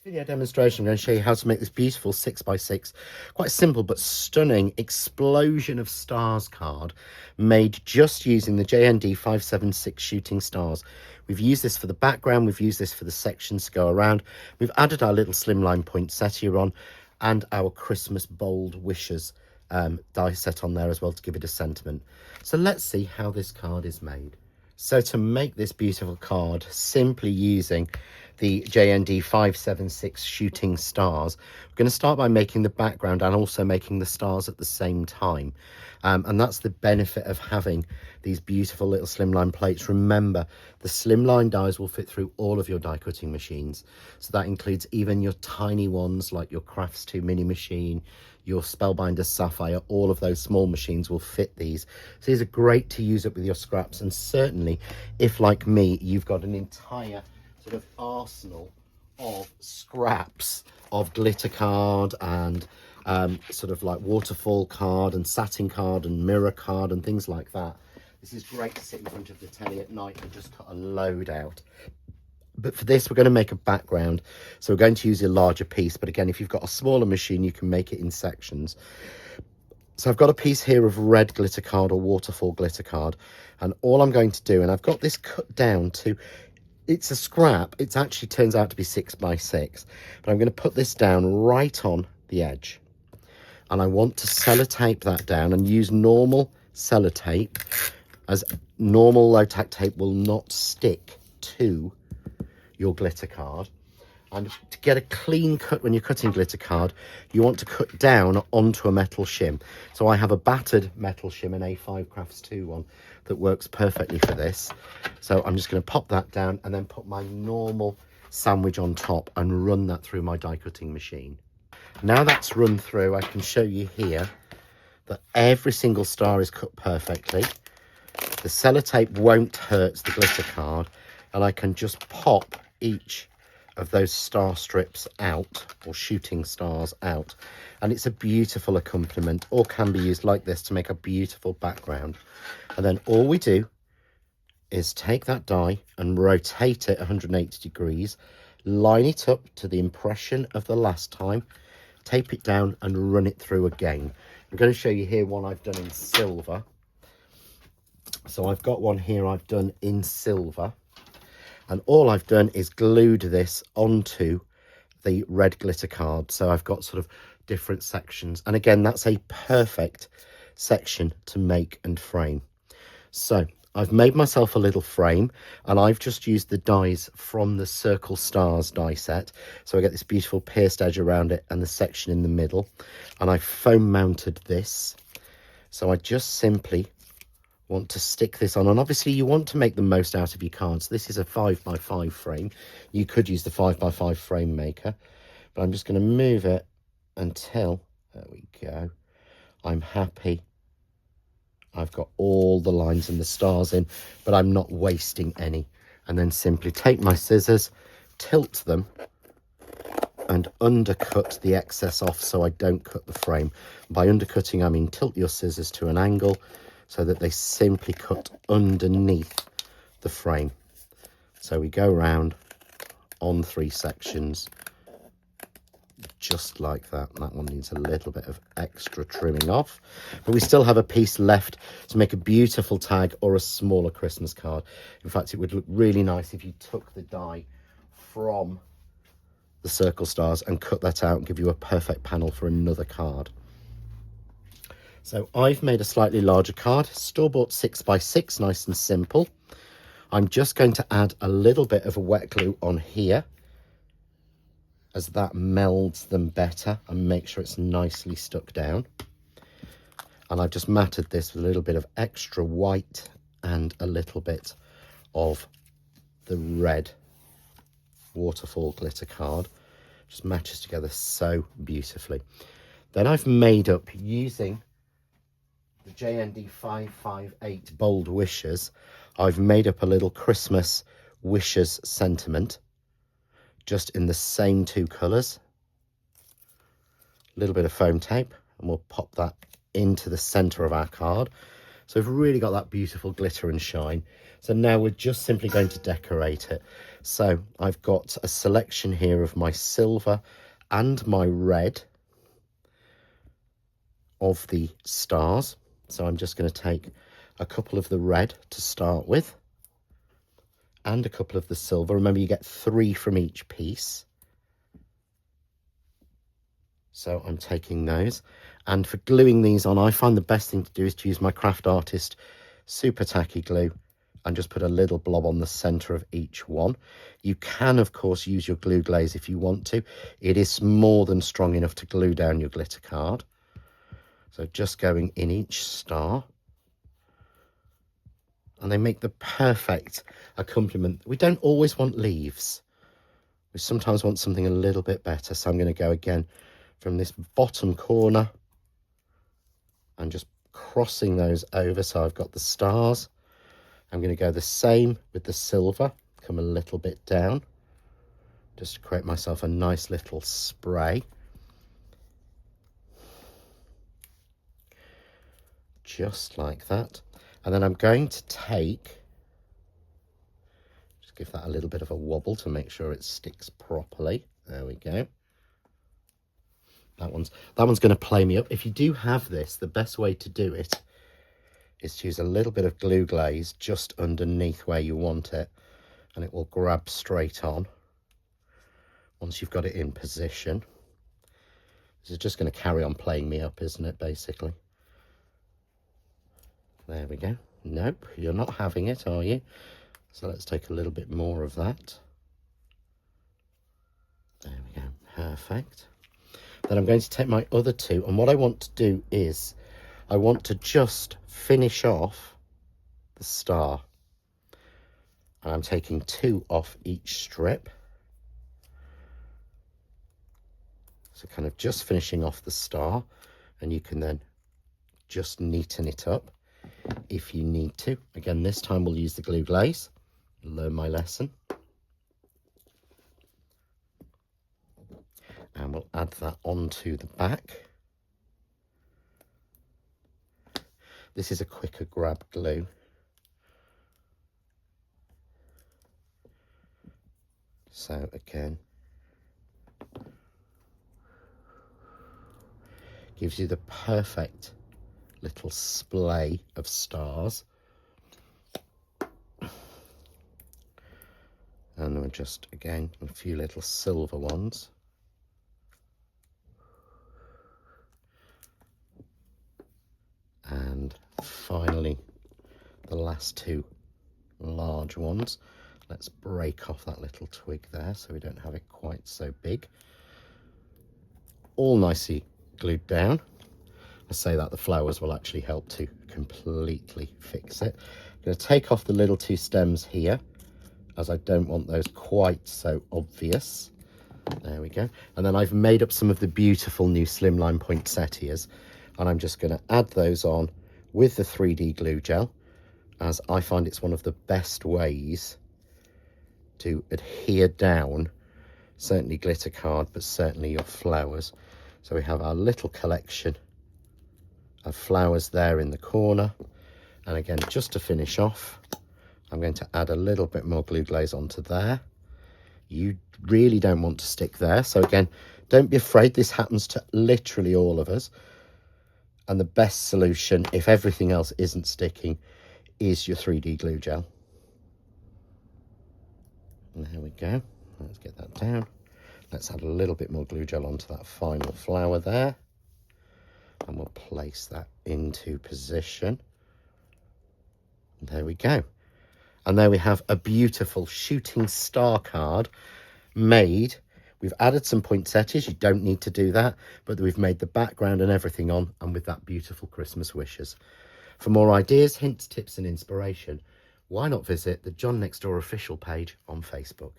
Video demonstration, I'm going to show you how to make this beautiful 6x6, quite simple but stunning explosion of stars card made just using the JND576 shooting stars. We've used this for the background, we've used this for the sections to go around, we've added our little slimline poinsettia on and our Christmas bold wishes die set on there as well to give it a sentiment. So let's see how this card is made. So to make this beautiful card, simply using the JND576 shooting stars, we're going to start by making the background and also making the stars at the same time. And that's the benefit of having these beautiful little slimline plates. Remember, the slimline dies will fit through all of your die cutting machines. So that includes even your tiny ones like your Crafts 2 mini machine, your Spellbinder Sapphire, all of those small machines will fit these. So these are great to use up with your scraps, and certainly if, like me, you've got an entire sort of arsenal of scraps of glitter card and sort of like waterfall card and satin card and mirror card and things like that. This is great to sit in front of the telly at night and just cut a load out. But for this, we're going to make a background. So we're going to use a larger piece. But again, if you've got a smaller machine, you can make it in sections. So I've got a piece here of red glitter card or waterfall glitter card. And all I'm going to do, and I've got this cut down to, it's a scrap. It actually turns out to be 6x6. But I'm going to put this down right on the edge. And I want to sellotape that down and use normal sellotape, as normal low tack tape will not stick to your glitter card. And to get a clean cut when you're cutting glitter card, you want to cut down onto a metal shim. So I have a battered metal shim, an A5 Crafts 2 one, that works perfectly for this. So I'm just going to pop that down and then put my normal sandwich on top and run that through my die cutting machine. Now that's run through, I can show you here that every single star is cut perfectly. The sellotape won't hurt the glitter card, and I can just pop each of those star strips out, or shooting stars out, and it's a beautiful accompaniment, or can be used like this to make a beautiful background. And then all we do is take that die and rotate it 180 degrees, line it up to the impression of the last time, tape it down and run it through again. I'm going to show you here one I've done in silver. So I've got one here I've done in silver, and all I've done is glued this onto the red glitter card. So I've got sort of different sections, and again, that's a perfect section to make and frame. So I've made myself a little frame, and I've just used the dies from the Circle Stars die set. So I get this beautiful pierced edge around it and the section in the middle, and I foam mounted this. So I just simply want to stick this on, and obviously you want to make the most out of your cards. This is a 5x5 frame. You could use the 5x5 frame maker, but I'm just going to move it until, there we go, I'm happy. I've got all the lines and the stars in, but I'm not wasting any. And then simply take my scissors, tilt them, and undercut the excess off so I don't cut the frame. By undercutting, I mean tilt your scissors to an angle so that they simply cut underneath the frame. So we go around on 3 sections, just like that. That one needs a little bit of extra trimming off, but we still have a piece left to make a beautiful tag or a smaller Christmas card. In fact, it would look really nice if you took the die from the Circle Stars and cut that out and give you a perfect panel for another card. So I've made a slightly larger card, store-bought 6x6, nice and simple. I'm just going to add a little bit of a wet glue on here, as that melds them better and make sure it's nicely stuck down. And I've just matted this with a little bit of extra white and a little bit of the red waterfall glitter card. Just matches together so beautifully. Then I've made up, using the JND558 bold wishes, I've made up a little Christmas wishes sentiment, just in the same 2 colours. A little bit of foam tape, and we'll pop that into the centre of our card. So we've really got that beautiful glitter and shine. So now we're just simply going to decorate it. So I've got a selection here of my silver and my red of the stars. So I'm just going to take a couple of the red to start with and a couple of the silver. Remember, you get 3 from each piece. So I'm taking those. And for gluing these on, I find the best thing to do is to use my Craft Artist Super Tacky Glue and just put a little blob on the center of each one. You can, of course, use your glue glaze if you want to. It is more than strong enough to glue down your glitter card. So just going in each star. And they make the perfect accompaniment. We don't always want leaves. We sometimes want something a little bit better. So I'm going to go again from this bottom corner and just crossing those over. So I've got the stars. I'm going to go the same with the silver, come a little bit down, just to create myself a nice little spray. Just like that. And then I'm going to take, just give that a little bit of a wobble to make sure it sticks properly. There we go. That one's going to play me up. If you do have this, the best way to do it is to use a little bit of glue glaze just underneath where you want it, and it will grab straight on once you've got it in position. This is just going to carry on playing me up, isn't it, basically? There we go. Nope, you're not having it, are you? So let's take a little bit more of that. There we go, perfect. Then I'm going to take my other 2, and what I want to do is I want to just finish off the star. And I'm taking 2 off each strip. So kind of just finishing off the star, and you can then just neaten it up if you need to. Again, this time we'll use the glue glaze. Learn my lesson. And we'll add that onto the back. This is a quicker grab glue. So again, gives you the perfect little splay of stars. And we're just, again, a few little silver ones. And finally, the last 2 large ones. Let's break off that little twig there so we don't have it quite so big. All nicely glued down. I say that the flowers will actually help to completely fix it. I'm going to take off the little 2 stems here, as I don't want those quite so obvious. There we go. And then I've made up some of the beautiful new slimline poinsettias, and I'm just going to add those on with the 3D glue gel, as I find it's one of the best ways to adhere down certainly glitter card, but certainly your flowers. So we have our little collection of flowers there in the corner. And again, just to finish off, I'm going to add a little bit more glue glaze onto there. You really don't want to stick there. So again, don't be afraid. This happens to literally all of us. And the best solution, if everything else isn't sticking, is your 3D glue gel. And there we go. Let's get that down. Let's add a little bit more glue gel onto that final flower there. And we'll place that into position. And there we go. And there we have a beautiful shooting star card made. We've added some poinsettias. You don't need to do that, but we've made the background and everything on, and with that beautiful Christmas wishes. For more ideas, hints, tips and inspiration, why not visit the John Next Door official page on Facebook.